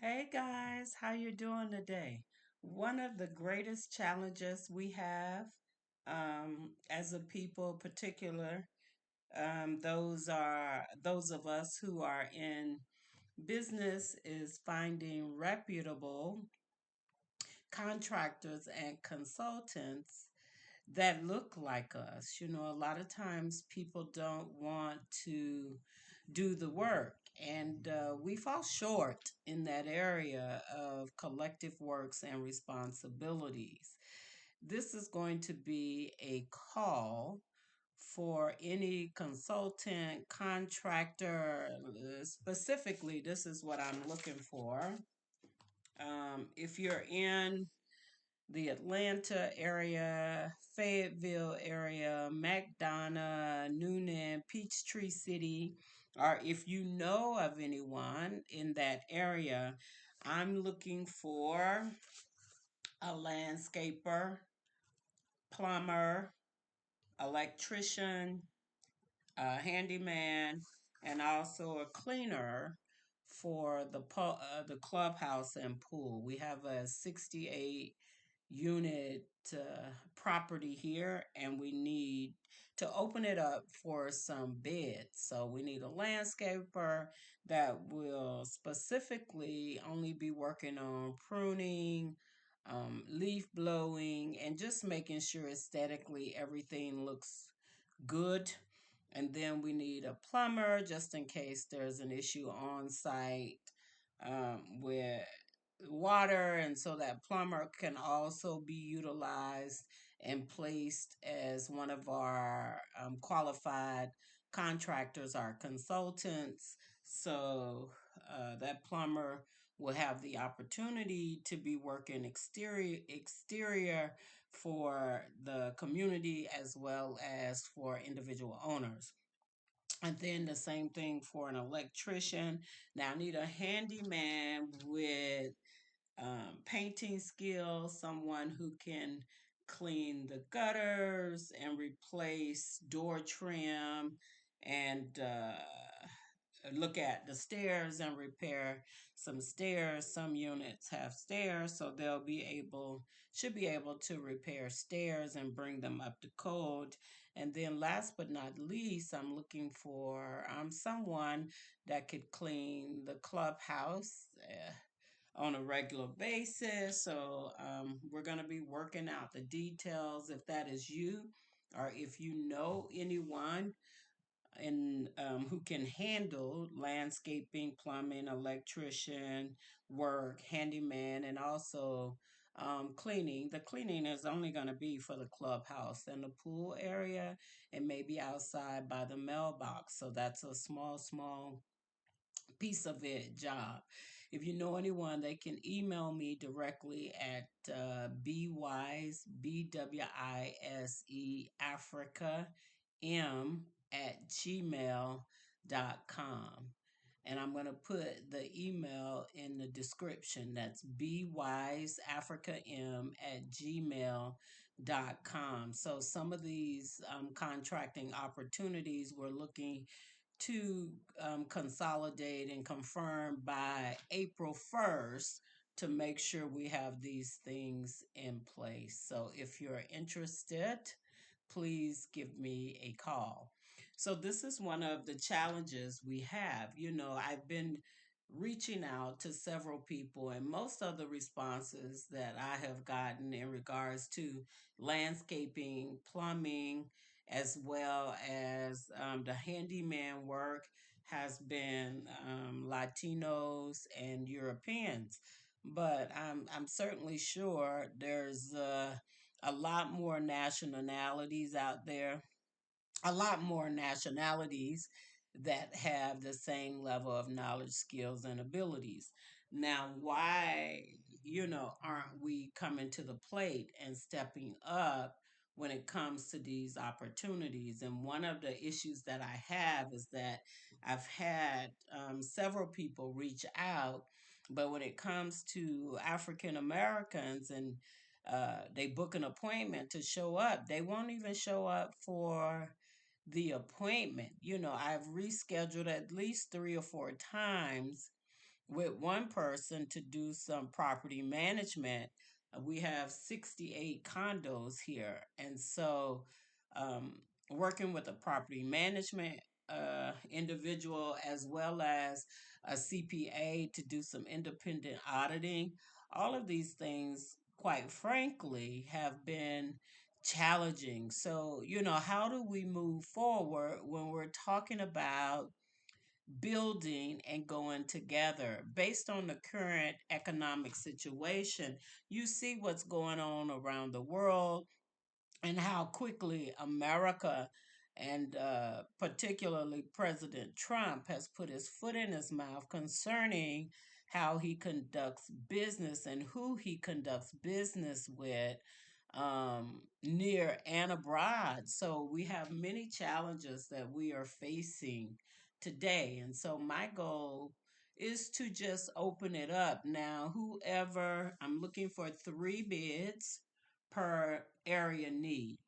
Hey guys, how you doing today? One of the greatest challenges we have as a people, particular, those of us who are in business, is finding reputable contractors and consultants that look like us. A lot of times people don't want to do the work, and we fall short in that area of collective works and responsibilities. This is going to be a call for any consultant, contractor. Specifically, this is what I'm looking for. If you're in the Atlanta area, Fayetteville area, McDonough, Noonan, Peachtree City, or if you know of anyone in that area, I'm looking for a landscaper, plumber, electrician, a handyman, and also a cleaner for the clubhouse and pool. We have a 68 unit property here, and we need to open it up for some beds. So we need a landscaper that will specifically only be working on pruning, leaf blowing, and just making sure aesthetically everything looks good. And then we need a plumber just in case there's an issue on site with water, and so that plumber can also be utilized and placed as one of our qualified contractors, our consultants. So that plumber will have the opportunity to be working exterior for the community as well as for individual owners. And then the same thing for an electrician. Now, I need a handyman with painting skills, someone who can clean the gutters and replace door trim, and look at the stairs and repair some stairs. Some units have stairs, so should be able to repair stairs and bring them up to code. And then last but not least, I'm looking for someone that could clean the clubhouse on a regular basis. So we're going to be working out the details. If that is you, or if you know anyone who can handle landscaping, plumbing, electrician work, handyman, and also cleaning. The cleaning is only going to be for the clubhouse and the pool area, and maybe outside by the mailbox. So that's a small piece of it job. If you know anyone, they can email me directly at BWise Africa at gmail.com. And I'm going to put the email in the description. That's at gmail.com. So some of these contracting opportunities we're looking to consolidate and confirm by April 1st to make sure we have these things in place. So if you're interested, please give me a call. So this is one of the challenges we have. I've been reaching out to several people, and most of the responses that I have gotten in regards to landscaping, plumbing, as well as the handyman work has been Latinos and Europeans. But I'm certainly sure there's a lot more nationalities out there, a lot more nationalities that have the same level of knowledge, skills, and abilities. Now, why, aren't we coming to the plate and stepping up when it comes to these opportunities? And one of the issues that I have is that I've had several people reach out, but when it comes to African Americans and they book an appointment to show up, they won't even show up for the appointment. I've rescheduled at least 3 or 4 times, with one person to do some property management. We have 68 condos here. And so, um, working with a property management individual as well as a CPA to do some independent auditing, all of these things, quite frankly, have been challenging. So, how do we move forward when we're talking about building and going together based on the current economic situation? You see what's going on around the world and how quickly America and particularly President Trump has put his foot in his mouth concerning how he conducts business and who he conducts business with, near and abroad. So we have many challenges that we are facing today. And so my goal is to just open it up. Now, whoever, I'm looking for 3 bids per area need.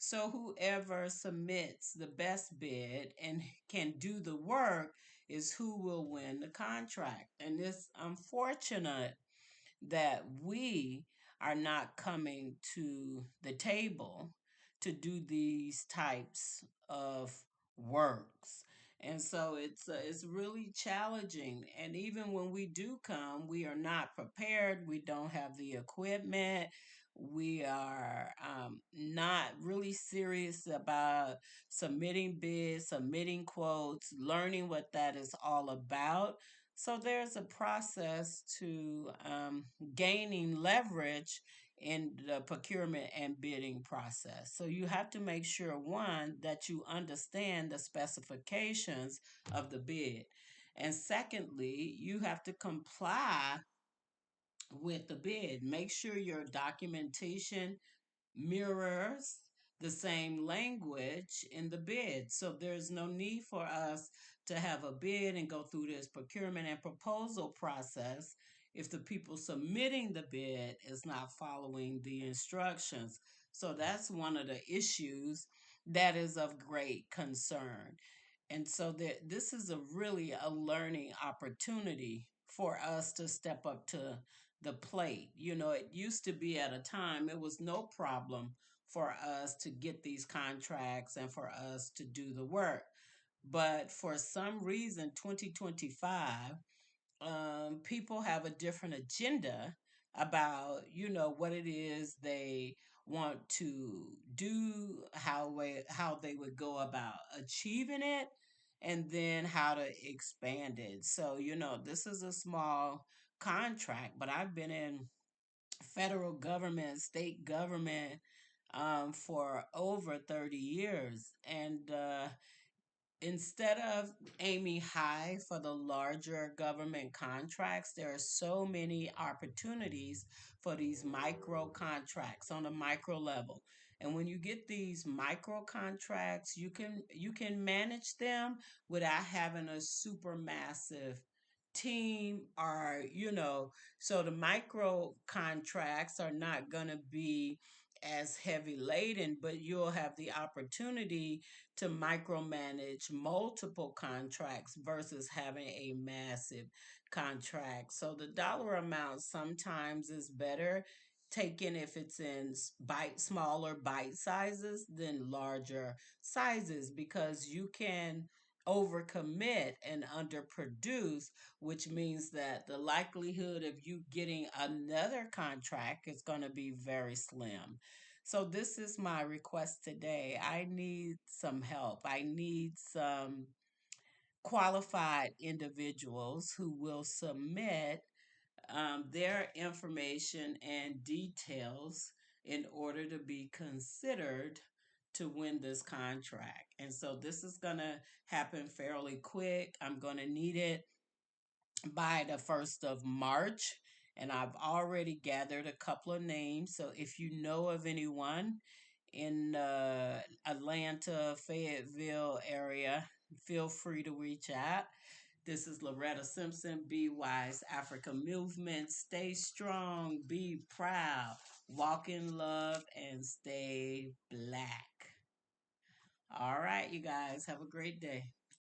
So whoever submits the best bid and can do the work is who will win the contract. And it's unfortunate that we are not coming to the table to do these types of works. And so it's really challenging. And even when we do come, we are not prepared. We don't have the equipment. We are not really serious about submitting bids, submitting quotes, learning what that is all about. So there's a process to gaining leverage in the procurement and bidding process. So you have to make sure, one, that you understand the specifications of the bid. And secondly, you have to comply with the bid. Make sure your documentation mirrors the same language in the bid. So there's no need for us to have a bid and go through this procurement and proposal process if the people submitting the bid is not following the instructions. So that's one of the issues that is of great concern. And so this is a really a learning opportunity for us to step up to the plate. It used to be at a time it was no problem for us to get these contracts and for us to do the work. But for some reason, 2025, people have a different agenda about what it is they want to do, how they would go about achieving it, and then how to expand it. So this is a small contract, but I've been in federal government, state government, for over 30 years, and instead of aiming high for the larger government contracts, there are so many opportunities for these micro contracts on a micro level. And when you get these micro contracts, you can manage them without having a super massive team, or so the micro contracts are not going to be as heavy laden, but you'll have the opportunity to micromanage multiple contracts versus having a massive contract. So the dollar amount sometimes is better taken if it's in smaller bite sizes than larger sizes, because you can overcommit and underproduce, which means that the likelihood of you getting another contract is going to be very slim. So this is my request today. I need some help. I need some qualified individuals who will submit their information and details in order to be considered to win this contract. And so this is going to happen fairly quick. I'm going to need it by the 1st of March. And I've already gathered a couple of names. So if you know of anyone in Atlanta, Fayetteville area, feel free to reach out. This is Loretta Simpson, BWise Africa Movement. Stay strong, be proud, walk in love, and stay black. All right, you guys, have a great day.